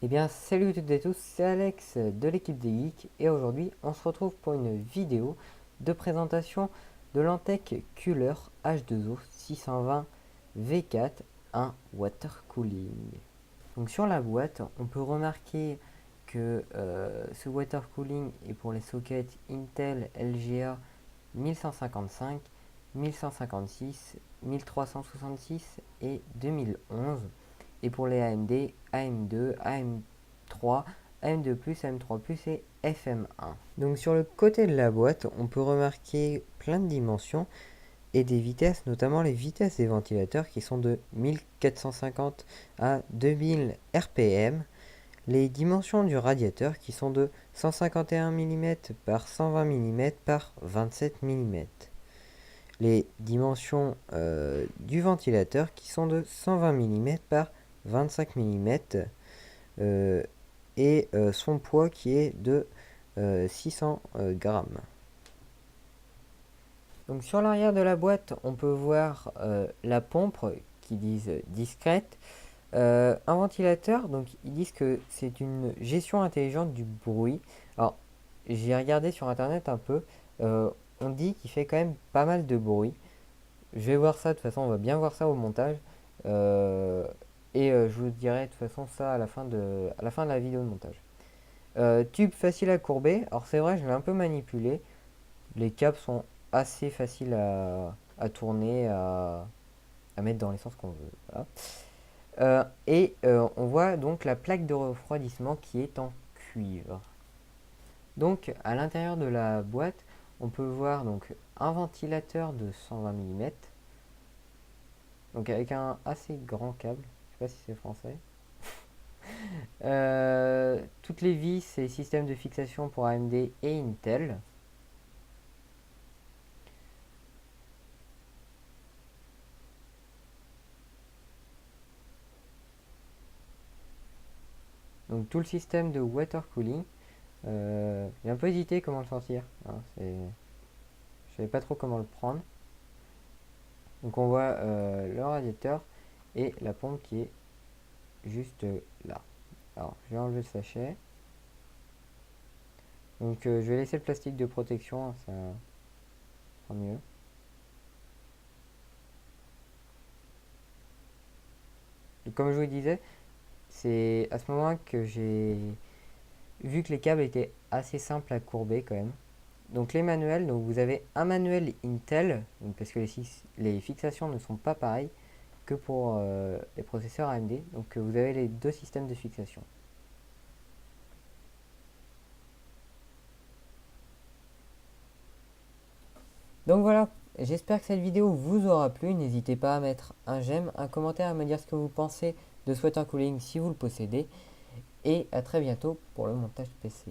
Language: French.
Eh bien, salut à toutes et à tous, c'est Alex de l'équipe des Geeks et aujourd'hui on se retrouve pour une vidéo de présentation de l'Antec Cooler H2O 620 V4 1 water cooling. Donc sur la boîte, on peut remarquer que ce water cooling est pour les sockets Intel LGA 1155, 1156, 1366 et 2011 et pour les AMD, AM2, AM3, AM2+, AM3+, et FM1. Donc sur le côté de la boîte, on peut remarquer plein de dimensions et des vitesses, notamment les vitesses des ventilateurs qui sont de 1450 à 2000 RPM, les dimensions du radiateur qui sont de 151 mm par 120 mm par 27 mm, les dimensions du ventilateur qui sont de 120 mm par 25 mm et son poids qui est de 600 grammes. Donc sur l'arrière de la boîte, on peut voir la pompe qui disent discrète, un ventilateur, donc ils disent que c'est une gestion intelligente du bruit. Alors j'ai regardé sur internet un peu, on dit qu'il fait quand même pas mal de bruit. Je vais voir ça, de toute façon on va bien voir ça au montage. Euh, je vous dirai de toute façon ça à la fin de la vidéo de montage. Tube facile à courber. Alors c'est vrai, je l'ai un peu manipulé. Les câbles sont assez faciles à tourner, à mettre dans les sens qu'on veut. Voilà. On voit donc la plaque de refroidissement qui est en cuivre. Donc à l'intérieur de la boîte, on peut voir donc un ventilateur de 120 mm. Donc avec un assez grand câble. Je sais pas si c'est français. Toutes les vis et systèmes de fixation pour AMD et Intel. Donc tout le système de water cooling. J'ai un peu hésité comment le sortir, hein, je savais pas trop comment le prendre. Donc on voit le radiateur et la pompe qui est juste là. Alors je vais enlever le sachet. Donc je vais laisser le plastique de protection, hein, ça sera mieux. Donc, comme je vous disais, c'est à ce moment que j'ai vu que les câbles étaient assez simples à courber quand même. Donc les manuels, donc vous avez un manuel Intel, donc parce que les fixations ne sont pas pareilles que pour les processeurs AMD. Donc vous avez les deux systèmes de fixation. Donc voilà, j'espère que cette vidéo vous aura plu. N'hésitez pas à mettre un j'aime, un commentaire, à me dire ce que vous pensez de ce water cooling si vous le possédez. Et à très bientôt pour le montage PC.